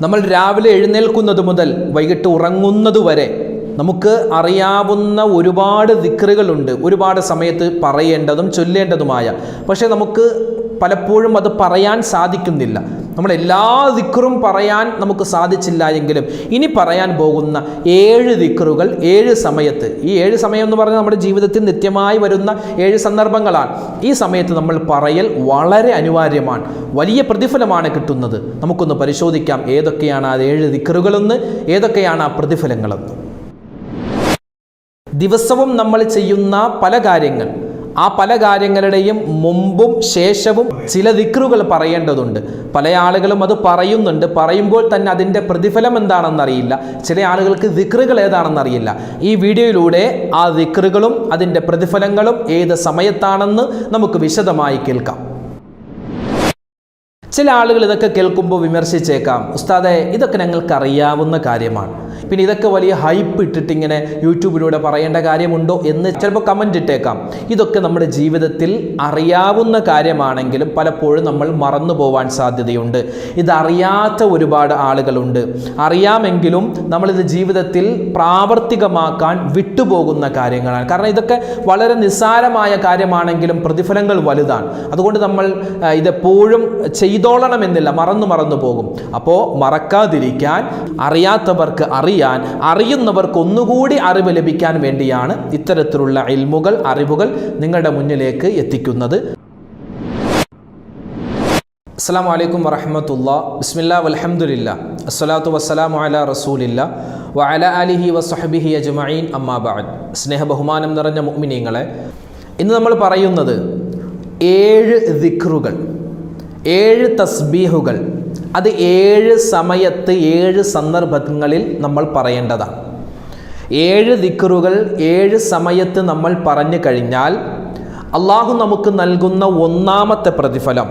നമ്മൾ രാവിലെ എഴുന്നേൽക്കുന്നത് മുതൽ വൈകിട്ട് ഉറങ്ങുന്നത് വരെ നമുക്ക് അറിയാവുന്ന ഒരുപാട് ദിക്റുകളുണ്ട്, ഒരുപാട് സമയത്ത് പറയേണ്ടതും ചൊല്ലേണ്ടതുമായ. പക്ഷേ നമുക്ക് പലപ്പോഴും അത് പറയാൻ സാധിക്കുന്നില്ല. നമ്മൾ എല്ലാ ദിക്റും പറയാൻ നമുക്ക് സാധിച്ചില്ല എങ്കിലും ഇനി പറയാൻ പോകുന്ന 7 ദിക്റുകൾ 7 സമയത്ത്, ഈ 7 സമയം എന്ന് പറഞ്ഞാൽ നമ്മുടെ ജീവിതത്തിൽ നിത്യമായി വരുന്ന 7 സന്ദർഭങ്ങളാണ്. ഈ സമയത്ത് നമ്മൾ പറയൽ വളരെ അനിവാര്യമാണ്, വലിയ പ്രതിഫലമാണ് കിട്ടുന്നത്. നമുക്കൊന്ന് പരിശോധിക്കാം ഏതൊക്കെയാണ് ആ 7 ദിക്റുകളെന്ന്, ഏതൊക്കെയാണ് ആ പ്രതിഫലങ്ങളെന്ന്. ദിവസവും നമ്മൾ ചെയ്യുന്ന പല കാര്യങ്ങൾ, ആ പല കാര്യങ്ങളുടെയും മുമ്പും ശേഷവും ചില ദിക്റുകൾ പറയേണ്ടതുണ്ട്. പല ആളുകളും അത് പറയുന്നുണ്ട്, പറയുമ്പോൾ തന്നെ അതിൻ്റെ പ്രതിഫലം എന്താണെന്നറിയില്ല. ചില ആളുകൾക്ക് ദിക്റുകൾ ഏതാണെന്നറിയില്ല. ഈ വീഡിയോയിലൂടെ ആ ദിക്റുകളും അതിൻ്റെ പ്രതിഫലങ്ങളും ഏത് സമയത്താണെന്ന് നമുക്ക് വിശദമായി കേൾക്കാം. ചില ആളുകൾ ഇതൊക്കെ കേൾക്കുമ്പോൾ വിമർശിച്ചേക്കാം, ഉസ്താദേ ഇതൊക്കെ ഞങ്ങൾക്ക് അറിയാവുന്ന കാര്യമാണ്, പിന്നെ ഇതൊക്കെ വലിയ ഹൈപ്പ് ഇട്ടിട്ട് ഇങ്ങനെ യൂട്യൂബിലൂടെ പറയേണ്ട കാര്യമുണ്ടോ എന്ന് ചിലപ്പോൾ കമൻ്റ് ഇട്ടേക്കാം. ഇതൊക്കെ നമ്മുടെ ജീവിതത്തിൽ അറിയാവുന്ന കാര്യമാണെങ്കിലും പലപ്പോഴും നമ്മൾ മറന്നു പോവാൻ സാധ്യതയുണ്ട്. ഇതറിയാത്ത ഒരുപാട് ആളുകളുണ്ട്. അറിയാമെങ്കിലും നമ്മളിത് ജീവിതത്തിൽ പ്രാവർത്തികമാക്കാൻ വിട്ടുപോകുന്ന കാര്യങ്ങളാണ്. കാരണം ഇതൊക്കെ വളരെ നിസ്സാരമായ കാര്യമാണെങ്കിലും പ്രതിഫലങ്ങൾ വലുതാണ്. അതുകൊണ്ട് നമ്മൾ ഇതെപ്പോഴും ചെയ്തോളണമെന്നില്ല, മറന്നു പോകും. അപ്പോൾ മറക്കാതിരിക്കാൻ, അറിയാത്തവർക്ക് അറിയാൻ, അറിയുന്നവർക്ക് ഒന്നുകൂടി അറിവ് ലഭിക്കാൻ വേണ്ടിയാണ് ഇത്തരത്തിലുള്ള ഇൽമുകൾ, അറിവുകൾ നിങ്ങളുടെ മുന്നിലേക്ക് എത്തിക്കുന്നത്. അസ്സലാമു അലൈക്കും വറഹ്മത്തുള്ളാഹി. ബിസ്മില്ലാഹി വൽഹംദുലില്ലാഹ് അസ്സലാത്തു വസ്സലാമു അലാ റസൂലില്ലാ വഅലാ ആലിഹി വസ്വഹ്ബിഹി അജ്മഈൻ അമ്മാ ബഅദ്. സ്നേഹ ബഹുമാനം നിറഞ്ഞ മുഅ്മിനീങ്ങളെ, ഇന്ന് നമ്മൾ പറയുന്നത് 7 ദിക്റുകൾ, 7 തസ്ബീഹുകൾ. അത് 7 സമയത്ത് 7 സന്ദർഭങ്ങളിൽ നമ്മൾ പറയേണ്ടതാണ്. 7 ദിക്റുകൾ 7 സമയത്ത് നമ്മൾ പറഞ്ഞു കഴിഞ്ഞാൽ അള്ളാഹു നമുക്ക് നൽകുന്ന ഒന്നാമത്തെ പ്രതിഫലം,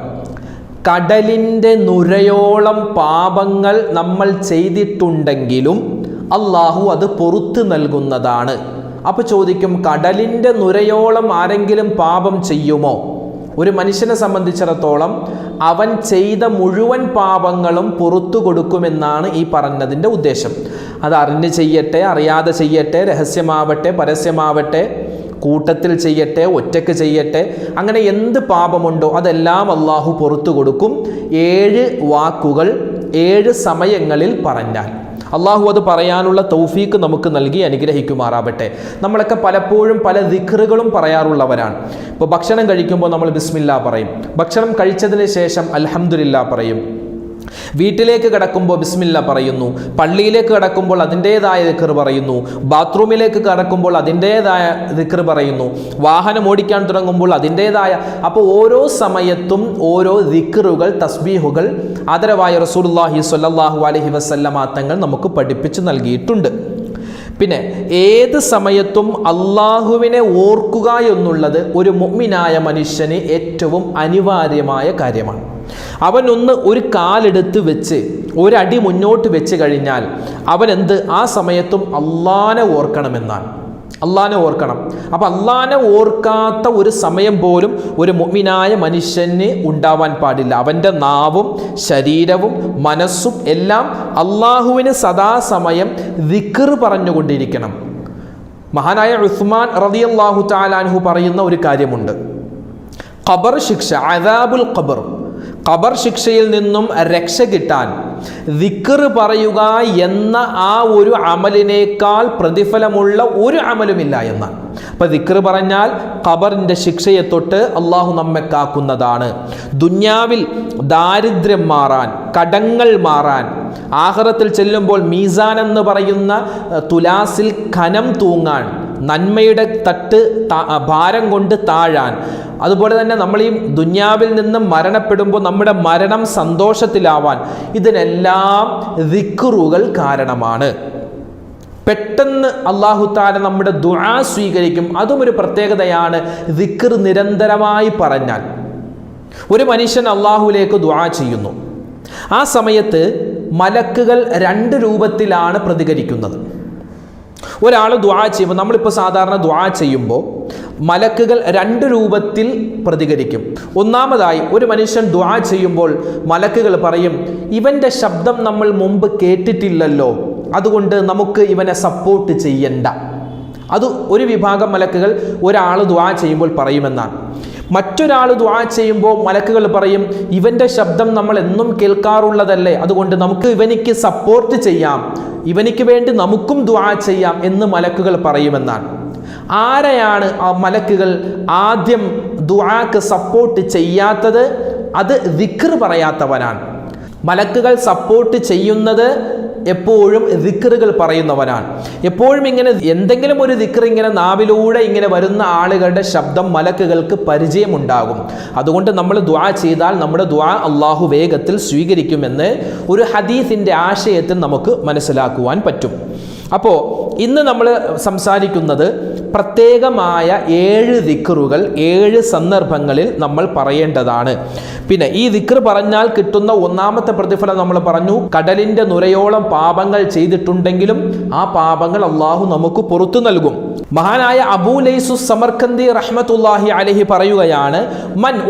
കടലിൻ്റെ നുരയോളം പാപങ്ങൾ നമ്മൾ ചെയ്തിട്ടുണ്ടെങ്കിലും അള്ളാഹു അത് പൊറുത്ത് നൽകുന്നതാണ്. അപ്പോൾ ചോദിക്കും, കടലിൻ്റെ നുരയോളം ആരെങ്കിലും പാപം ചെയ്യുമോ? ഒരു മനുഷ്യനെ സംബന്ധിച്ചിടത്തോളം അവൻ ചെയ്ത മുഴുവൻ പാപങ്ങളും പുറത്തു കൊടുക്കുമെന്നാണ് ഈ പറഞ്ഞതിൻ്റെ ഉദ്ദേശം. അത് അറിഞ്ഞ് ചെയ്യട്ടെ, അറിയാതെ ചെയ്യട്ടെ, രഹസ്യമാവട്ടെ, പരസ്യമാവട്ടെ, കൂട്ടത്തിൽ ചെയ്യട്ടെ, ഒറ്റയ്ക്ക് ചെയ്യട്ടെ, അങ്ങനെ എന്ത് പാപമുണ്ടോ അതെല്ലാം അള്ളാഹു പുറത്തു കൊടുക്കും. 7 വാക്കുകൾ 7 സമയങ്ങളിൽ പറഞ്ഞാൽ അള്ളാഹു അത് പറയാനുള്ള തൗഫീക്ക് നമുക്ക് നൽകി അനുഗ്രഹിക്കുമാറാവട്ടെ. നമ്മളൊക്കെ പലപ്പോഴും പല ദിക്റുകളും പറയാറുള്ളവരാണ്. ഇപ്പോൾ ഭക്ഷണം കഴിക്കുമ്പോൾ നമ്മൾ ബിസ്മില്ലാ പറയും, ഭക്ഷണം കഴിച്ചതിന് ശേഷം അൽഹംദുലില്ലാ പറയും, വീട്ടിലേക്ക് കിടക്കുമ്പോൾ ബിസ്മില്ല പറയുന്നു, പള്ളിയിലേക്ക് കിടക്കുമ്പോൾ അതിൻ്റേതായ ദിക്ർ പറയുന്നു, ബാത്റൂമിലേക്ക് കിടക്കുമ്പോൾ അതിൻ്റേതായ ദിക്ർ പറയുന്നു, വാഹനം ഓടിക്കാൻ തുടങ്ങുമ്പോൾ അതിൻ്റേതായ. അപ്പോൾ ഓരോ സമയത്തും ഓരോ ദിക്റുകൾ, തസ്ബീഹുകൾ ആദരവായ റസൂലുള്ളാഹി സ്വല്ലല്ലാഹു അലൈഹി വസല്ലമ തങ്ങൾ നമുക്ക് പഠിപ്പിച്ചു നൽകിയിട്ടുണ്ട്. പിന്നെ ഏത് സമയത്തും അള്ളാഹുവിനെ ഓർക്കുക എന്നുള്ളത് ഒരു മുഅ്മിനായ മനുഷ്യന് ഏറ്റവും അനിവാര്യമായ കാര്യമാണ്. അവനൊന്ന് ഒരു കാലെടുത്ത് വെച്ച് ഒരടി മുന്നോട്ട് വെച്ച് കഴിഞ്ഞാൽ അവൻ ആ സമയത്തും അള്ളാനെ ഓർക്കണമെന്നാണ്. അള്ളാനെ ഓർക്കണം. അപ്പം അള്ളാനെ ഓർക്കാത്ത ഒരു സമയം പോലും ഒരു മുഅ്മിനായ മനുഷ്യന് ഉണ്ടാവാൻ പാടില്ല. അവൻ്റെ നാവും ശരീരവും മനസ്സും എല്ലാം അള്ളാഹുവിന് സദാസമയം ദിക്ർ പറഞ്ഞുകൊണ്ടിരിക്കണം. മഹാനായ ഉസ്മാൻ റളിയല്ലാഹു തആല അൻഹു പറയുന്ന ഒരു കാര്യമുണ്ട്, ഖബർ ശിക്ഷ, അദാബുൽ ഖബർ, ഖബർ ശിക്ഷയിൽ നിന്നും രക്ഷ കിട്ടാൻ ദിക്ർ പറയുക എന്ന ആ ഒരു അമലിനേക്കാൾ പ്രതിഫലമുള്ള ഒരു അമലുമില്ല എന്നാണ്. അപ്പം ദിക്ർ പറഞ്ഞാൽ ഖബറിൻ്റെ ശിക്ഷയെ തൊട്ട് അള്ളാഹു നമ്മെ കാക്കുന്നതാണ്. ദുന്യാവിൽ ദാരിദ്ര്യം മാറാൻ, കടങ്ങൾ മാറാൻ, ആഖിറത്തിൽ ചെല്ലുമ്പോൾ മീസാൻ എന്ന് പറയുന്ന തുലാസിൽ ഖനം തൂങ്ങാൻ, നന്മയുടെ തട്ട് ഭാരം കൊണ്ട് താഴാൻ, അതുപോലെ തന്നെ നമ്മൾ ഈ ദുന്യാവിൽ നിന്ന് മരണപ്പെടുമ്പോൾ നമ്മുടെ മരണം സന്തോഷത്തിലാവാൻ, ഇതിനെല്ലാം ദിക്റുകൾ കാരണമാണ്. പെട്ടെന്ന് അല്ലാഹു തആല നമ്മുടെ ദുആ സ്വീകരിക്കും. അതും ഒരു പ്രത്യേകതയാണ്. ദിക്ർ നിരന്തരമായി പറഞ്ഞാൽ ഒരു മനുഷ്യൻ അല്ലാഹുവിലേക്ക് ദുആ ചെയ്യുന്നു, ആ സമയത്ത് മലക്കുകൾ 2 രൂപത്തിലാണ് പ്രതികരിക്കുന്നത്. ഒരാൾ ദുആ ചെയ്യുമ്പോൾ, നമ്മളിപ്പോൾ സാധാരണ ദുആ ചെയ്യുമ്പോൾ മലക്കുകൾ രണ്ട് രൂപത്തിൽ പ്രതികരിക്കും. ഒന്നാമതായി, ഒരു മനുഷ്യൻ ദുആ ചെയ്യുമ്പോൾ മലക്കുകൾ പറയും, ഇവൻ്റെ ശബ്ദം നമ്മൾ മുമ്പ് കേട്ടിട്ടില്ലല്ലോ, അതുകൊണ്ട് നമുക്ക് ഇവനെ സപ്പോർട്ട് ചെയ്യണ്ട. അത് ഒരു വിഭാഗം മലക്കുകൾ ഒരാൾ ദുആ ചെയ്യുമ്പോൾ പറയുമെന്നാണ്. മറ്റൊരാൾ ദുആ ചെയ്യുമ്പോൾ മലക്കുകൾ പറയും, ഇവൻ്റെ ശബ്ദം നമ്മൾ എന്നും കേൾക്കാറുള്ളതല്ലേ, അതുകൊണ്ട് നമുക്ക് ഇവനിക്ക് സപ്പോർട്ട് ചെയ്യാം, ഇവനിക്ക് വേണ്ടി നമുക്കും ദുആ ചെയ്യാം എന്ന് മലക്കുകൾ പറയുമെന്നാണ്. ആരെയാണ് ആ മലക്കുകൾ ആദ്യം ദുആക്ക് സപ്പോർട്ട് ചെയ്യാത്തത്? അത് ദിക്ർ പറയാത്തവനാണ്. മലക്കുകൾ സപ്പോർട്ട് ചെയ്യുന്നത് എപ്പോഴും ദിക്റുകൾ പറയുന്നവനാണ്. എപ്പോഴും ഇങ്ങനെ എന്തെങ്കിലും ഒരു ദിക്ർ ഇങ്ങനെ നാവിലൂടെ ഇങ്ങനെ വരുന്ന ആളുകളുടെ ശബ്ദം മലക്കുകൾക്ക് പരിചയമുണ്ടാകും. അതുകൊണ്ട് നമ്മൾ ദുആ ചെയ്താൽ നമ്മുടെ ദുആ അള്ളാഹു വേഗത്തിൽ സ്വീകരിക്കുമെന്ന് ഒരു ഹദീസിൻ്റെ ആശയത്തിൽ നമുക്ക് മനസ്സിലാക്കുവാൻ പറ്റും. അപ്പോൾ ഇന്ന് നമ്മൾ സംസാരിക്കുന്നത് പ്രത്യേകമായ 7 ദിക്റുകൾ 7 സന്ദർഭങ്ങളിൽ നമ്മൾ പറയേണ്ടതാണ്. പിന്നെ ഈ ദിക്ർ പറഞ്ഞാൽ കിട്ടുന്ന ഒന്നാമത്തെ പ്രതിഫലം നമ്മൾ പറഞ്ഞു, കടലിൻ്റെ നുരയോളം പാപങ്ങൾ ചെയ്തിട്ടുണ്ടെങ്കിലും ആ പാപങ്ങൾ അള്ളാഹു നമുക്ക് പുറത്തു നൽകും. മഹാനായ അബൂ ലൈസു സമർഖന്ദി റഹ്മത്തുള്ളാഹി അലൈഹി പറയുകയാണ്,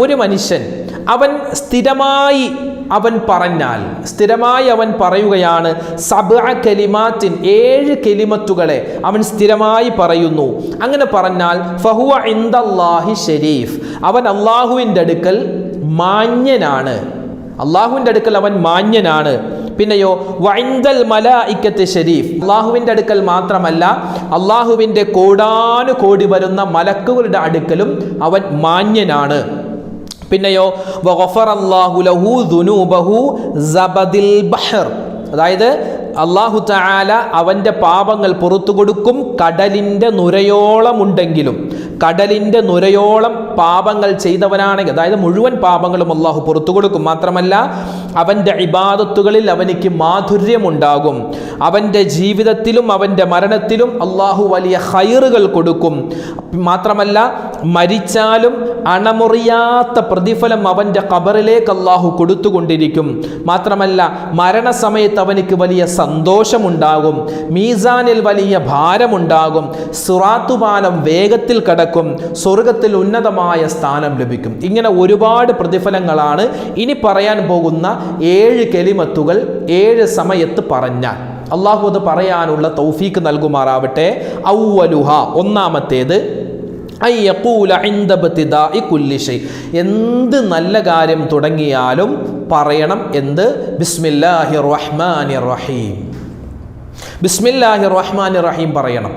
ഒരു മനുഷ്യൻ അവൻ സ്ഥിരമായി പറയുകയാണ്, 7 കലിമാത്തിൻ 7 കലിമത്തുകളെ അവൻ സ്ഥിരമായി പറയുന്നു. അങ്ങനെ പറഞ്ഞാൽ ഫഹുവ ഇൻദല്ലാഹി ശരീഫ്, അവൻ അള്ളാഹുവിൻ്റെ അടുക്കൽ മാന്യനാണ്. അവൻ മാന്യനാണ്. പിന്നെയോ വഇൻദൽ മലായിക്കത്ത് ശരീഫ്, അള്ളാഹുവിൻ്റെ അടുക്കൽ മാത്രമല്ല അള്ളാഹുവിൻ്റെ കോടാനുകോടി വരുന്ന മലക്കുകളുടെ അടുക്കലും അവൻ മാന്യനാണ്. പിന്നെയോ വഗഫറല്ലാഹു ലഹു ദുനൂബഹു സബദിൽ ബഹർ, അതായത് അല്ലാഹു തആല അവൻ്റെ പാപങ്ങൾ പുറത്തു കൊടുക്കും. കടലിൻ്റെ നുരയോളം ഉണ്ടെങ്കിലും, കടലിൻ്റെ നുരയോളം പാപങ്ങൾ ചെയ്തവനാണെങ്കിൽ, അതായത് മുഴുവൻ പാപങ്ങളും അള്ളാഹു പുറത്തു കൊടുക്കും. മാത്രമല്ല അവൻ്റെ ഇബാദത്തുകളിൽ അവനിക്ക് മാധുര്യമുണ്ടാകും. അവൻ്റെ ജീവിതത്തിലും അവൻ്റെ മരണത്തിലും അള്ളാഹു വലിയ ഖൈറുകൾ കൊടുക്കും. മാത്രമല്ല മരിച്ചാലും അണമുറിയാത്ത പ്രതിഫലം അവൻ്റെ ഖബറിലേക്ക് അള്ളാഹു കൊടുത്തുകൊണ്ടിരിക്കും. മാത്രമല്ല മരണസമയത്ത് അവനിക്ക് വലിയ സന്തോഷമുണ്ടാകും, മീസാനിൽ വലിയ ഭാരമുണ്ടാകും, സിറാത്ത് പാലം വേഗത്തിൽ കടക്കും, സ്വർഗത്തിൽ ഉന്നതമായ സ്ഥാനം ലഭിക്കും. ഇങ്ങനെ ഒരുപാട് പ്രതിഫലങ്ങളാണ് ഇനി പറയാൻ പോകുന്ന 7 കലിമത്തുകൾ 7 സമയത്ത് പറഞ്ഞാൽ. അള്ളാഹു അത് പറയാനുള്ള തൗഫീക്ക് നൽകുമാറാവട്ടെ. ഔവലുഹ, ഒന്നാമത്തേത്, എന്ത് നല്ല കാര്യം തുടങ്ങിയാലും പറയണം എന്ത്? ബിസ്മില്ലാഹിർ റഹ്മാനിർ റഹീം. ബിസ്മില്ലാഹിർ റഹ്മാനിർ റഹീം പറയണം.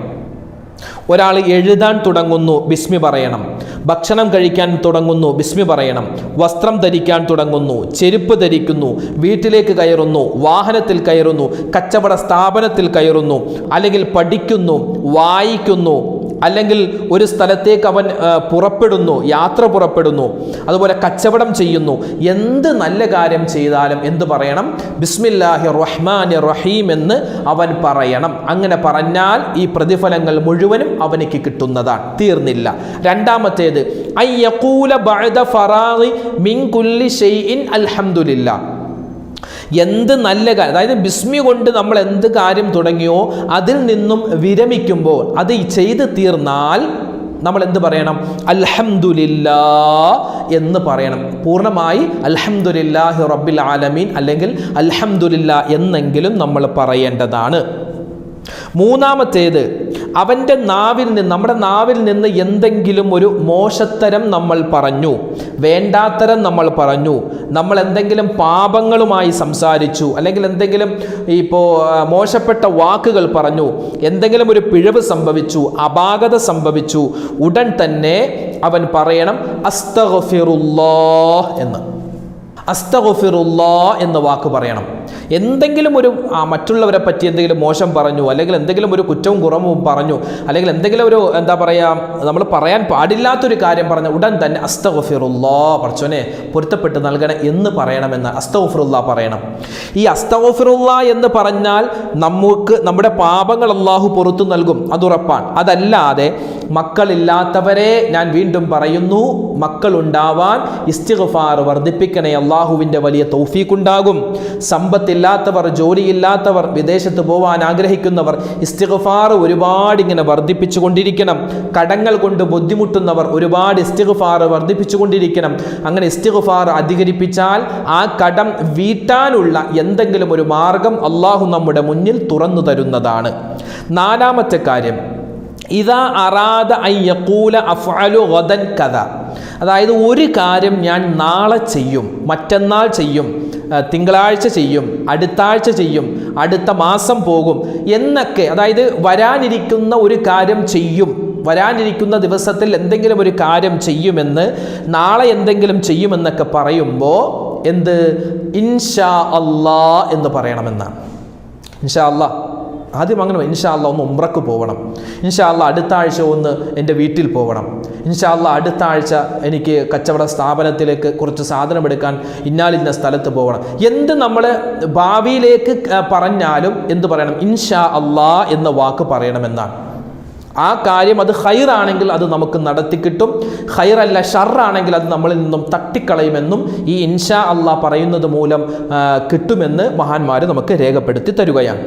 ഒരാൾ എഴുതാൻ തുടങ്ങുന്നു, ബിസ്മി പറയണം. ഭക്ഷണം കഴിക്കാൻ തുടങ്ങുന്നു, ബിസ്മി പറയണം. വസ്ത്രം ധരിക്കാൻ തുടങ്ങുന്നു, ചെരുപ്പ് ധരിക്കുന്നു, വീട്ടിലേക്ക് കയറുന്നു, വാഹനത്തിൽ കയറുന്നു, കച്ചവട സ്ഥാപനത്തിൽ കയറുന്നു, അല്ലെങ്കിൽ പഠിക്കുന്നു, വായിക്കുന്നു, അല്ലെങ്കിൽ ഒരു സ്ഥലത്തേക്ക് അവൻ യാത്ര പുറപ്പെടുന്നു, അതുപോലെ കച്ചവടം ചെയ്യുന്നു. എന്ത് നല്ല കാര്യം ചെയ്താലും എന്ത് പറയണം? ബിസ്മില്ലാഹിർ റഹ്മാനിർ റഹീം എന്ന് അവൻ പറയണം. അങ്ങനെ പറഞ്ഞാൽ ഈ പ്രതിഫലങ്ങൾ മുഴുവനും അവനിക്ക് കിട്ടുന്നതാണ്, തീർന്നില്ല. രണ്ടാമത്തേത്, അയ്യഖൂല ബഅദ ഫറാഗി മിൻ കുല്ലി ഷൈഇൻ അൽഹംദുലില്ലാ. എന്ത് നല്ല കാര്യം, അതായത് ബിസ്മി കൊണ്ട് നമ്മൾ എന്ത് കാര്യം തുടങ്ങിയോ അതിൽ നിന്നും വിരമിക്കുമ്പോൾ, അത് ചെയ്ത് തീർന്നാൽ നമ്മൾ എന്ത് പറയണം? അൽഹംദുലില്ലാ എന്ന് പറയണം. പൂർണ്ണമായി അൽഹംദുലില്ലാഹി റബ്ബിൽ ആലമീൻ അല്ലെങ്കിൽ അൽഹംദുലില്ലാ എന്നെങ്കിലും നമ്മൾ പറയേണ്ടതാണ്. മൂന്നാമത്തേത്, നമ്മുടെ നാവിൽ നിന്ന് എന്തെങ്കിലും ഒരു മോശത്തരം നമ്മൾ പറഞ്ഞു, വേണ്ടാത്തരം നമ്മൾ പറഞ്ഞു, നമ്മൾ എന്തെങ്കിലും പാപങ്ങളുമായി സംസാരിച്ചു, അല്ലെങ്കിൽ എന്തെങ്കിലും മോശപ്പെട്ട വാക്കുകൾ പറഞ്ഞു, എന്തെങ്കിലും ഒരു പിഴവ് സംഭവിച്ചു, അപാകത സംഭവിച്ചു, ഉടൻ തന്നെ അവൻ പറയണം അസ്തഗ്ഫിറുല്ലാഹ് എന്ന്. അസ്തഗ്ഫിറുല്ലാഹ് എന്ന വാക്ക് പറയണം. എന്തെങ്കിലും ഒരു മറ്റുള്ളവരെ പറ്റി എന്തെങ്കിലും മോശം പറഞ്ഞു, അല്ലെങ്കിൽ എന്തെങ്കിലും ഒരു കുറ്റവും കുറവും പറഞ്ഞു, അല്ലെങ്കിൽ എന്തെങ്കിലും ഒരു നമ്മൾ പറയാൻ പാടില്ലാത്തൊരു കാര്യം പറഞ്ഞ ഉടൻ തന്നെ അസ്തഗ്ഫിറുല്ലാഹ്, പടച്ചോനെ പൊരുത്തപ്പെട്ട് നൽകണം എന്ന് പറയണമെന്ന് അസ്തഗ്ഫിറുല്ലാഹ് പറയണം. ഈ അസ്തഗ്ഫിറുല്ലാഹ് എന്ന് പറഞ്ഞാൽ നമ്മുടെ പാപങ്ങൾ അല്ലാഹു പുറത്തു നൽകും, അതുറപ്പാണ്. അതല്ലാതെ മക്കളില്ലാത്തവരെ ഞാൻ വീണ്ടും പറയുന്നു, മക്കളുണ്ടാവാൻ ഇസ്തിഗ്ഫാർ വർദ്ധിപ്പിക്കണേ. അള്ളാഹുവിൻ്റെ വലിയ തൗഫീഖ് ഉണ്ടാകും. സമ്പത്തില്ലാത്തവർ, ജോലിയില്ലാത്തവർ, വിദേശത്ത് പോകാൻ ആഗ്രഹിക്കുന്നവർ ഇസ്തിഗ്ഫാർ ഒരുപാട് ഇങ്ങനെ വർദ്ധിപ്പിച്ചു കൊണ്ടിരിക്കണം. കടങ്ങൾ കൊണ്ട് ബുദ്ധിമുട്ടുന്നവർ ഒരുപാട് ഇസ്തിഗ്ഫാർ വർദ്ധിപ്പിച്ചു കൊണ്ടിരിക്കണം. അങ്ങനെ ഇസ്തിഗ്ഫാർ അധികരിപ്പിച്ചാൽ ആ കടം വീട്ടാനുള്ള എന്തെങ്കിലും ഒരു മാർഗം അള്ളാഹു നമ്മുടെ മുന്നിൽ തുറന്നു തരുന്നതാണ്. നാലാമത്തെ കാര്യം, ഇദാ അറാദ അൻ യഖൂല അഫ്അലു ഗദൻ കദ, അതായത് ഒരു കാര്യം ഞാൻ നാളെ ചെയ്യും, മറ്റന്നാൾ ചെയ്യും, തിങ്കളാഴ്ച ചെയ്യും, അടുത്ത ആഴ്ച ചെയ്യും, അടുത്ത മാസം പോകും എന്നൊക്കെ, അതായത് വരാനിരിക്കുന്ന ഒരു കാര്യം ചെയ്യും, വരാനിരിക്കുന്ന ദിവസത്തിൽ എന്തെങ്കിലും ഒരു കാര്യം ചെയ്യുമെന്ന്, നാളെ എന്തെങ്കിലും ചെയ്യുമെന്നൊക്കെ പറയുമ്പോൾ എന്ത്, ഇൻഷാ അല്ലാ എന്ന് പറയണമെന്നാണ്. ഇൻഷാ അല്ലാ, ആദ്യം അങ്ങനെ ഇൻഷാ അല്ലാ ഒന്ന് ഉംറക്ക് പോകണം, ഇൻഷാ അല്ലാ അടുത്ത ആഴ്ച ഒന്ന് എൻ്റെ വീട്ടിൽ പോകണം, ഇൻഷാ അല്ലാ അടുത്ത ആഴ്ച എനിക്ക് കച്ചവട സ്ഥാപനത്തിലേക്ക് കുറച്ച് സാധനം എടുക്കാൻ ഇന്നാലിന്ന സ്ഥലത്ത് പോകണം. എന്ത് നമ്മൾ ഭാവിയിലേക്ക് പറഞ്ഞാലും എന്ത് പറയണം, ഇൻഷാ അല്ലാ എന്ന വാക്ക് പറയണമെന്നാണ്. ആ കാര്യം അത് ഖൈറാണെങ്കിൽ അത് നമുക്ക് നടത്തി കിട്ടും, ഖൈറല്ല ഷർറാണെങ്കിൽ അത് നമ്മളിൽ നിന്നും തട്ടിക്കളയുമെന്നും ഈ ഇൻഷാ അല്ലാ പറയുന്നത് മൂലം കിട്ടുമെന്ന് മഹാന്മാർ നമുക്ക് രേഖപ്പെടുത്തി തരുകയാണ്.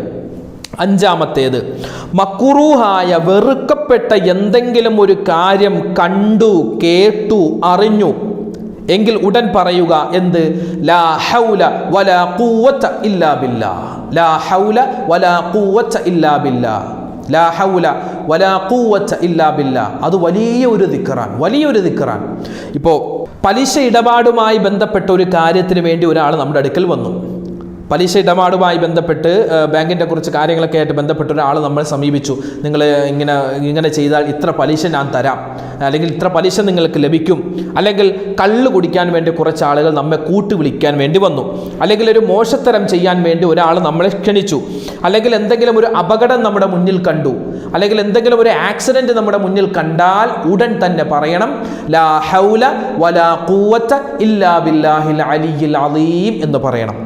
അഞ്ചാമത്തേത്, മക്റൂഹായ വെറുക്കപ്പെട്ട എന്തെങ്കിലും ഒരു കാര്യം കണ്ടു, കേട്ടു, അറിഞ്ഞു എങ്കിൽ ഉടൻ പറയുക എന്ത്, ലാ ഹൗല വലാ ഖുവത ഇല്ലാ ബില്ലാഹ്, ലാ ഹൗല വലാ ഖുവത ഇല്ലാ ബില്ലാഹ്, ലാ ഹൗല വലാ ഖുവത ഇല്ലാ ബില്ലാഹ്. അത് വലിയൊരു ദിക്റാൻ. ഇപ്പോൾ പലിശ ഇടപാടുമായി ബന്ധപ്പെട്ട ഒരു കാര്യത്തിന് വേണ്ടി ഒരാൾ നമ്മുടെ അടുക്കൽ വന്നു. പലിശ ഇടപാടുമായി ബന്ധപ്പെട്ട് ബാങ്കിൻ്റെ കുറച്ച് കാര്യങ്ങളൊക്കെ ആയിട്ട് ബന്ധപ്പെട്ട ഒരാൾ നമ്മളെ സമീപിച്ചു. നിങ്ങൾ ഇങ്ങനെ ചെയ്താൽ ഇത്ര പലിശ ഞാൻ തരാം, അല്ലെങ്കിൽ ഇത്ര പലിശ നിങ്ങൾക്ക് ലഭിക്കും, അല്ലെങ്കിൽ കള്ള് കുടിക്കാൻ വേണ്ടി കുറച്ച് ആളുകൾ നമ്മെ വിളിക്കാൻ വേണ്ടി വന്നു, അല്ലെങ്കിൽ ഒരു മോശത്തരം ചെയ്യാൻ വേണ്ടി ഒരാൾ നമ്മളെ ക്ഷണിച്ചു, അല്ലെങ്കിൽ എന്തെങ്കിലും ഒരു അപകടം നമ്മുടെ മുന്നിൽ കണ്ടു, അല്ലെങ്കിൽ എന്തെങ്കിലും ഒരു ആക്സിഡൻറ്റ് നമ്മുടെ മുന്നിൽ കണ്ടാൽ ഉടൻ തന്നെ പറയണം, ലാ ഹൗല വലാ ഖുവത ഇല്ലാ ബില്ലാഹിൽ അലിയിൽ അലീം എന്ന് പറയണം.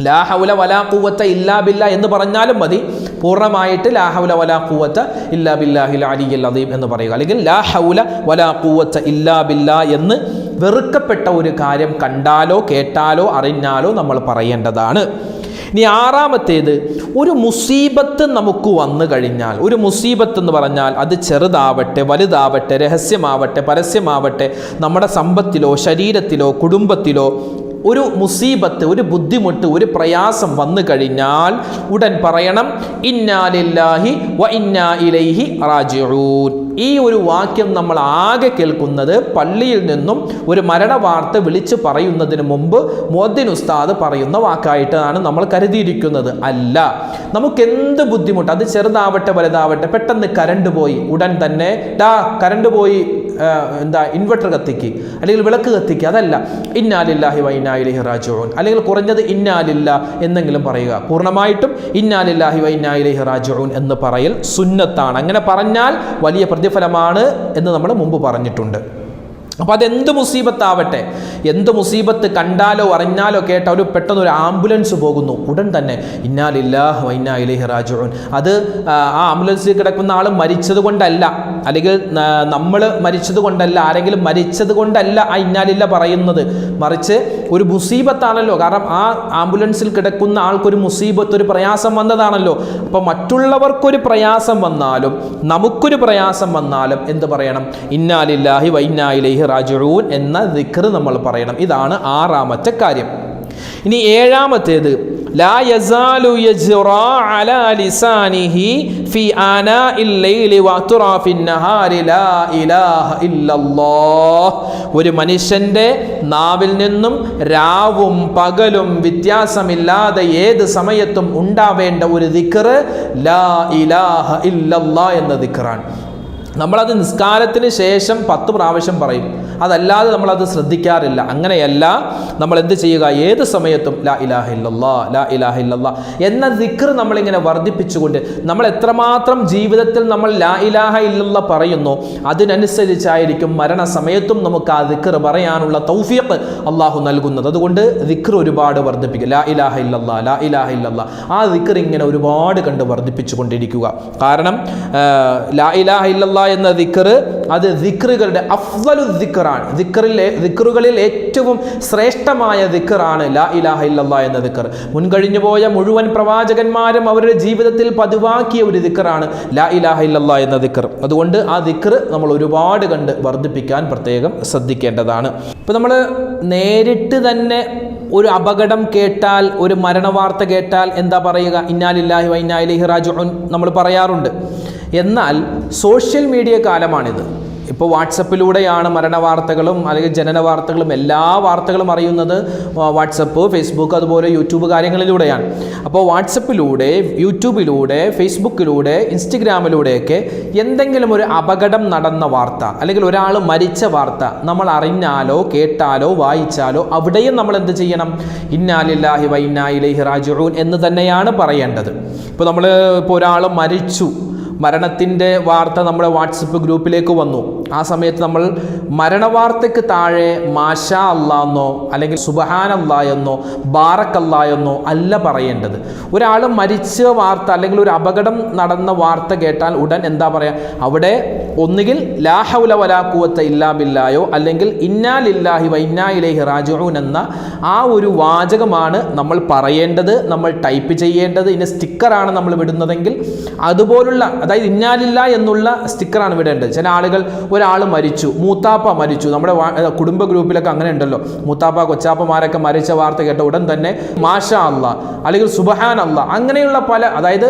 ലാ ഹൗല വലാ ഖുവത ഇല്ലാ ബില്ലാ എന്ന് പറഞ്ഞാലും മതി, പൂർണ്ണമായിട്ട് ലാ ഹൗല വലാ ഖുവത ഇല്ലാ ബില്ലാഹിൽ അലിയിൽ അലീം എന്ന് പറയുക, അല്ലെങ്കിൽ ലാ ഹൗല വലാ ഖുവത ഇല്ലാ ബില്ലാ എന്ന് വെറുക്കപ്പെട്ട ഒരു കാര്യം കണ്ടാലോ കേട്ടാലോ അറിഞ്ഞാലോ നമ്മൾ പറയേണ്ടതാണ്. ഇനി ആറാമത്തേത്, ഒരു മുസീബത്ത് നമുക്ക് വന്നു കഴിഞ്ഞാൽ, ഒരു മുസീബത്ത് എന്ന് പറഞ്ഞാൽ അത് ചെറുതാവട്ടെ വലുതാവട്ടെ, രഹസ്യമാവട്ടെ പരസ്യമാവട്ടെ, നമ്മുടെ സമ്പത്തിലോ ശരീരത്തിലോ കുടുംബത്തിലോ ഒരു മുസീബത്ത്, ഒരു ബുദ്ധിമുട്ട്, ഒരു പ്രയാസം വന്നു കഴിഞ്ഞാൽ ഉടൻ പറയണം, ഇന്നാ ലില്ലാഹി വ ഇന്നാ ഇലൈഹി റാജിഊൻ. ഈ ഒരു വാക്യം നമ്മൾ ആകെ കേൾക്കുന്നത് പള്ളിയിൽ നിന്നും ഒരു മരണ വാർത്ത വിളിച്ചു പറയുന്നതിന് മുമ്പ് മുഅദ്ദിൻ ഉസ്താദ് പറയുന്ന വാക്കായിട്ടാണ് നമ്മൾ കരുതിയിരിക്കുന്നത്. അല്ല, നമുക്ക് എന്ത് ബുദ്ധിമുട്ട്, അത് ചെറുതാവട്ടെ വലുതാവട്ടെ, പെട്ടെന്ന് കറണ്ട് പോയി ഉടൻ തന്നെ കറണ്ട് പോയി ഇൻവെർട്ടർ കത്തിക്ക്, അല്ലെങ്കിൽ വിളക്ക് കത്തിക്ക്, അതല്ല, ഇന്നാ ലില്ലാഹി വ ഇന്നാ ഇലൈഹി റാജിഊൻ, അല്ലെങ്കിൽ കുറഞ്ഞത് ഇന്നാ ലില്ലാ എന്നെങ്കിലും പറയുക. പൂർണ്ണമായിട്ടും ഇന്നാ ലില്ലാഹി വ ഇന്നാ ഇലൈഹി റാജിഊൻ എന്ന് പറയൽ സുന്നത്താണ്. അങ്ങനെ പറഞ്ഞാൽ വലിയ പ്രതിഫലമാണ് എന്ന് നമ്മൾ മുമ്പ് പറഞ്ഞിട്ടുണ്ട്. അപ്പോൾ അതെന്ത് മുസീബത്താവട്ടെ, എന്ത് മുസീബത്ത് കണ്ടാലോ അറിഞ്ഞാലോ കേട്ടോ, പെട്ടെന്ന് ഒരു ആംബുലൻസ് പോകുന്നു, ഉടൻ തന്നെ ഇന്നാ ലില്ലാഹി വ ഇന്നാ ഇലൈഹി റാജിഊൻ. അത് ആ ആംബുലൻസിൽ കിടക്കുന്ന ആൾ മരിച്ചത് കൊണ്ടല്ല, അല്ലെങ്കിൽ നമ്മൾ മരിച്ചത് കൊണ്ടല്ല, ആരെങ്കിലും മരിച്ചത് കൊണ്ടല്ല ആ ഇന്നാ ലില്ലാ പറയുന്നത്, മറിച്ച് ഒരു മുസീബത്താണല്ലോ. കാരണം ആ ആംബുലൻസിൽ കിടക്കുന്ന ആൾക്കൊരു മുസീബത്ത്, ഒരു പ്രയാസം വന്നതാണല്ലോ. അപ്പോൾ മറ്റുള്ളവർക്കൊരു പ്രയാസം വന്നാലും നമുക്കൊരു പ്രയാസം വന്നാലും എന്ത് പറയണം, ഇന്നാ ലില്ലാഹി വ ഇന്നാ ഇലൈഹി റാജിഊൻ എന്ന ദിക്ർ നമ്മൾ പറയണം. ഇതാണ് ആറാമത്തെ കാര്യം. ഇനി ഏഴാമത്തേത്, ലാ യസാലു യജ്റാ അലാ ലിസാനിഹി ഫി ആനാഇൽ ലൈലി വ അത്റാഫിൻ നഹാരി ലാ ഇലാഹ ഇല്ലല്ലാഹ്. ഒരു മനുഷ്യൻ്റെ നാവിൽ നിന്നും രാവും പകലും വ്യത്യാസമില്ലാതെ ഏത് സമയത്തും ഉണ്ടാവേണ്ട ഒരു ദിക്ർ ലാ ഇലാഹ ഇല്ലല്ലാഹ് എന്ന ദിക്റാണ്. നമ്മളത് നിസ്കാരത്തിന് ശേഷം 10 പ്രാവശ്യം പറയും, അതല്ലാതെ നമ്മളത് ശ്രദ്ധിക്കാറില്ല. അങ്ങനെയല്ല, നമ്മൾ എന്ത് ചെയ്യുക, ഏത് സമയത്തും ലാ ഇലാഹ ഇല്ലല്ലാഹ്, ലാ ഇലാഹ ഇല്ലല്ലാഹ് എന്ന ദിക്ർ നമ്മളിങ്ങനെ വർദ്ധിപ്പിച്ചുകൊണ്ട്, നമ്മൾ എത്രമാത്രം ജീവിതത്തിൽ നമ്മൾ ലാ ഇലാഹ ഇല്ലല്ലാഹ് പറയുന്നു അതിനനുസരിച്ചായിരിക്കും മരണസമയത്തും നമുക്ക് ആ ദിക്ർ പറയാനുള്ള തൗഫീഖ് അള്ളാഹു നൽകുന്നത്. അതുകൊണ്ട് ദിക്ർ ഒരുപാട് വർദ്ധിപ്പിക്കുക. ലാ ഇലാഹ ഇല്ലല്ലാഹ്, ലാ ഇലാഹ ഇല്ലല്ലാഹ്, ആ ദിക്ർ ഇങ്ങനെ ഒരുപാട് കണ്ട് വർദ്ധിപ്പിച്ചു കൊണ്ടിരിക്കുക. കാരണം ലാ ഇലാഹ ഇല്ലല്ലാഹ് എന്ന ദിക്റ് അത് ദിക്റുകളുടെ അഫ്ളലു ദിക്റാണ്. ദിക്റുകളിൽ ഏറ്റവും ശ്രേഷ്ഠമായ ദിക്റാണ് ലാ ഇലാഹ ഇല്ലല്ലാഹ് എന്ന ദിക്ർ. മുൻകഴിഞ്ഞു പോയ മുഴുവൻ പ്രവാചകന്മാരും അവരുടെ ജീവിതത്തിൽ പതിവാക്കിയ ഒരു ദിക്റാണ് ലാ ഇലാഹ ഇല്ലല്ലാഹ് എന്ന ദിക്ർ. അതുകൊണ്ട് ആ ദിക്ർ നമ്മൾ ഒരുപാട് കണ്ട് വർദ്ധിപ്പിക്കാൻ പ്രത്യേകം ശ്രദ്ധിക്കേണ്ടതാണ്. ഇപ്പം നമ്മൾ നേരിട്ട് തന്നെ ഒരു അപകടം കേട്ടാൽ, ഒരു മരണവാർത്ത കേട്ടാൽ എന്താ പറയുക? ഇന്നാ ലില്ലാഹി വ ഇന്നാ ഇലൈഹി റാജിഊൻ നമ്മൾ പറയാറുണ്ട്. എന്നാൽ സോഷ്യൽ മീഡിയ കാലമാണിത്. ഇപ്പോൾ വാട്സപ്പിലൂടെയാണ് മരണവാർത്തകളും അല്ലെങ്കിൽ ജനന വാർത്തകളും എല്ലാ വാർത്തകളും അറിയുന്നത്. വാട്സപ്പ്, ഫേസ്ബുക്ക്, അതുപോലെ യൂട്യൂബ് കാര്യങ്ങളിലൂടെയാണ്. അപ്പോൾ വാട്സപ്പിലൂടെ, യൂട്യൂബിലൂടെ, ഫേസ്ബുക്കിലൂടെ, ഇൻസ്റ്റഗ്രാമിലൂടെയൊക്കെ എന്തെങ്കിലും ഒരു അപകടം നടന്ന വാർത്ത അല്ലെങ്കിൽ ഒരാൾ മരിച്ച വാർത്ത നമ്മൾ അറിഞ്ഞാലോ കേട്ടാലോ വായിച്ചാലോ അവിടെയും നമ്മൾ എന്ത് ചെയ്യണം? ഇന്നാ ലില്ലാഹി വ ഇന്നാ ഇലൈഹി റാജിഊൻ എന്ന് തന്നെയാണ് പറയേണ്ടത്. ഇപ്പോൾ ഒരാൾ മരിച്ചു, മരണത്തിൻ്റെ വാർത്ത നമ്മുടെ വാട്സപ്പ് ഗ്രൂപ്പിലേക്ക് വന്നു. ആ സമയത്ത് നമ്മൾ മരണവാർത്തയ്ക്ക് താഴെ മാഷാ അല്ലാ എന്നോ അല്ലെങ്കിൽ സുബ്ഹാനല്ലാ എന്നോ ബാറക്കല്ലാ എന്നോ അല്ല പറയേണ്ടത്. ഒരാൾ മരിച്ച വാർത്ത അല്ലെങ്കിൽ ഒരു അപകടം നടന്ന വാർത്ത കേട്ടാൽ ഉടൻ എന്താ പറയുക? അവിടെ ഒന്നുകിൽ ലാ ഹൗല വലാ ഖുവത ഇല്ലാ ബില്ലായോ അല്ലെങ്കിൽ ഇന്നാ ലില്ലാഹി വ ഇന്നാ ഇലൈഹി റാജിഊൻ എന്ന ആ ഒരു വാചകമാണ് നമ്മൾ പറയേണ്ടത്, നമ്മൾ ടൈപ്പ് ചെയ്യേണ്ടത്. ഇനി സ്റ്റിക്കറാണ് നമ്മൾ വിടുന്നതെങ്കിൽ അതുപോലുള്ള, അതായത് ഇന്നാ ലില്ലാഹി എന്നുള്ള സ്റ്റിക്കറാണ് വിടേണ്ടത്. ചില ആളുകൾ, ഒരാൾ മരിച്ചു, മൂത്താപ്പ മരിച്ചു, നമ്മുടെ കുടുംബ ഗ്രൂപ്പിലൊക്കെ അങ്ങനെ ഉണ്ടല്ലോ, മൂത്താപ്പ കൊച്ചാപ്പമാരൊക്കെ മരിച്ച വാർത്ത കേട്ട ഉടൻ തന്നെ മാഷാ അല്ലാ അല്ലെങ്കിൽ സുബ്ഹാനല്ലാ, അങ്ങനെയുള്ള പല, അതായത്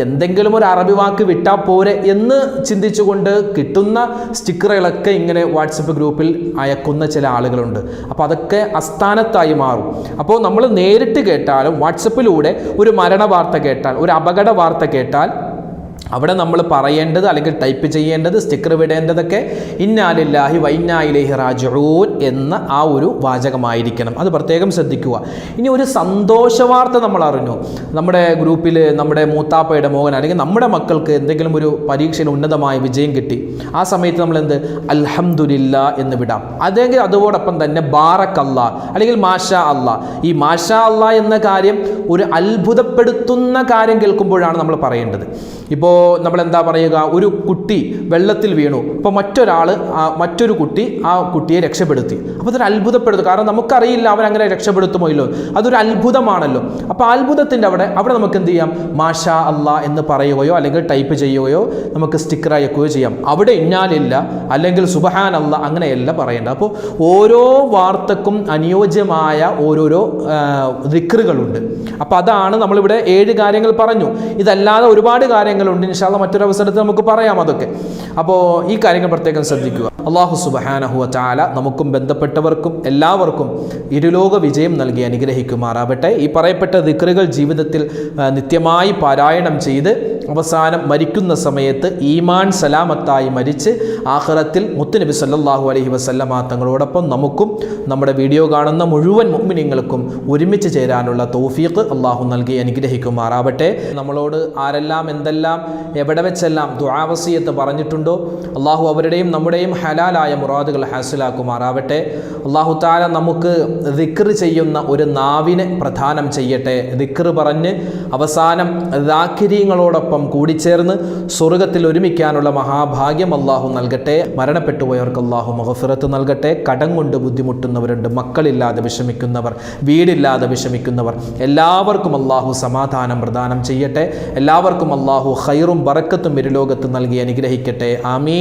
എന്തെങ്കിലും ഒരു അറബി വാക്ക് വിട്ടാൽ പോരെ എന്ന് ചിന്തിച്ചുകൊണ്ട് കിട്ടുന്ന സ്റ്റിക്കറുകളൊക്കെ ഇങ്ങനെ വാട്സപ്പ് ഗ്രൂപ്പിൽ അയക്കുന്ന ചില ആളുകളുണ്ട്. അപ്പോൾ അതൊക്കെ അസ്ഥാനത്തായി മാറും. അപ്പോൾ നമ്മൾ നേരിട്ട് കേട്ടാലും വാട്സപ്പിലൂടെ ഒരു മരണ വാർത്ത കേട്ടാൽ, ഒരു അപകട വാർത്ത കേട്ടാൽ അവിടെ നമ്മൾ പറയേണ്ടത് അല്ലെങ്കിൽ ടൈപ്പ് ചെയ്യേണ്ടത്, സ്റ്റിക്കർ വിടേണ്ടതൊക്കെ ഇന്നാ ലില്ലാഹി വ ഇന്നാ ഇലൈഹി റാജിഊൻ എന്ന ആ ഒരു വാചകമായിരിക്കണം. അത് പ്രത്യേകം ശ്രദ്ധിക്കുക. ഇനി ഒരു സന്തോഷ വാർത്ത നമ്മൾ അറിഞ്ഞു, നമ്മുടെ ഗ്രൂപ്പിൽ നമ്മുടെ മൂത്താപ്പയുടെ മോഹൻ അല്ലെങ്കിൽ നമ്മുടെ മക്കൾക്ക് എന്തെങ്കിലും ഒരു പരീക്ഷയിൽ ഉന്നതമായ വിജയം കിട്ടി. ആ സമയത്ത് നമ്മൾ എന്ത് അൽഹംദുലില്ലാ എന്ന് വിടാം. അല്ലെങ്കിൽ അതോടൊപ്പം തന്നെ ബാറക്കല്ലാ അല്ലെങ്കിൽ മാഷാ അല്ലാ. ഈ മാഷാ അല്ലാ എന്ന കാര്യം ഒരു അത്ഭുതപ്പെടുത്തുന്ന കാര്യം കേൾക്കുമ്പോഴാണ് നമ്മൾ പറയേണ്ടത്. ഇപ്പോൾ നമ്മൾ എന്താ പറയുക? ഒരു കുട്ടി വെള്ളത്തിൽ വീണു, അപ്പോൾ മറ്റൊരു കുട്ടി ആ കുട്ടിയെ രക്ഷപ്പെടുത്തി. അപ്പോൾ അതൊരു അത്ഭുതപ്പെടുത്തും. കാരണം നമുക്കറിയില്ല അവരങ്ങനെ രക്ഷപ്പെടുത്തുമോ ഇല്ലോ, അതൊരു അത്ഭുതമാണല്ലോ. അപ്പോൾ അത്ഭുതത്തിൻ്റെ അവിടെ നമുക്ക് എന്ത് ചെയ്യാം? മാഷാ അല്ലാ എന്ന് പറയുകയോ അല്ലെങ്കിൽ ടൈപ്പ് ചെയ്യുകയോ നമുക്ക് സ്റ്റിക്കർ അയക്കുകയോ ചെയ്യാം. അവിടെ ഇന്നാലില്ല അല്ലെങ്കിൽ സുബ്ഹാനല്ലാ അങ്ങനെയല്ല പറയേണ്ടത്. അപ്പോൾ ഓരോ വാർത്തക്കും അനുയോജ്യമായ ഓരോരോ ദിക്റുകളുണ്ട്. അപ്പോൾ അതാണ് നമ്മളിവിടെ 7 കാര്യങ്ങൾ പറഞ്ഞു. ഇതല്ലാതെ ഒരുപാട് കാര്യങ്ങളുണ്ട്. ഇൻഷാ അല്ലാഹ് മറ്റൊരു അവസരത്തിൽ നമുക്ക് പറയാം അതൊക്കെ. അപ്പോൾ ഈ കാര്യങ്ങൾ പ്രത്യേകം ശ്രദ്ധിക്കുക. അല്ലാഹു സുബ്ഹാനഹു വ തആല നമുക്കും ബന്ധപ്പെട്ടവർക്കും എല്ലാവർക്കും ഇരുലോക വിജയം നൽകി അനുഗ്രഹിക്കുമാറാവട്ടെ. ഈ പറയപ്പെട്ട ദിക്റുകൾ ജീവിതത്തിൽ നിത്യമായി പാരായണം ചെയ്ത് അവസാനം മരിക്കുന്ന സമയത്ത് ഈമാൻ സലാമത്തായി മരിച്ച് ആഖിറത്തിൽ മുത്തുനബി സല്ലല്ലാഹു അലൈഹി വസല്ലമ തങ്ങളോടൊപ്പം നമുക്കും നമ്മുടെ വീഡിയോ കാണുന്ന മുഴുവൻ മുഅ്മിനീങ്ങൾക്കും ഒരുമിച്ച് ചേരാനുള്ള തൗഫീഖ് അല്ലാഹു നൽകി അനുഗ്രഹിക്കുമാറാവട്ടെ. നമ്മളോട് ആരെല്ലാം എന്തെല്ലാം എവിടെ വെച്ചെല്ലാം ദുആ വസിയത്ത് പറഞ്ഞിട്ടുണ്ടോ അല്ലാഹു അവരുടെയും നമ്മുടെയും ഹലാലായ മുറാദുകൾ ഹാസിലാക്കുമാറാവട്ടെ. അല്ലാഹു തആല നമുക്ക് ദിക്ർ ചെയ്യുന്ന ഒരു നാവിനെ പ്രദാനം ചെയ്യട്ടെ. ദിക്ർ പറഞ്ഞ് അവസാനം ദാക്കിരീങ്ങളോടൊപ്പം കൂടിച്ചേർന്ന് സ്വർഗത്തിൽ ഒരുമിക്കാനുള്ള മഹാഭാഗ്യം അല്ലാഹു നൽകട്ടെ. മരണപ്പെട്ടു പോയവർക്ക് അല്ലാഹു മഗ്ഫിറത്ത് നൽകട്ടെ. കടം കൊണ്ട് ബുദ്ധിമുട്ടുന്നവരുണ്ട്, മക്കളില്ലാതെ വിഷമിക്കുന്നവർ, വീടില്ലാതെ വിഷമിക്കുന്നവർ, എല്ലാവർക്കും അല്ലാഹു സമാധാനം പ്രദാനം ചെയ്യട്ടെ. എല്ലാവർക്കും അല്ലാഹു ഖൈറും ബറക്കത്തും ഇരുലോകത്ത് നൽകി അനുഗ്രഹിക്കട്ടെ. ആമീൻ.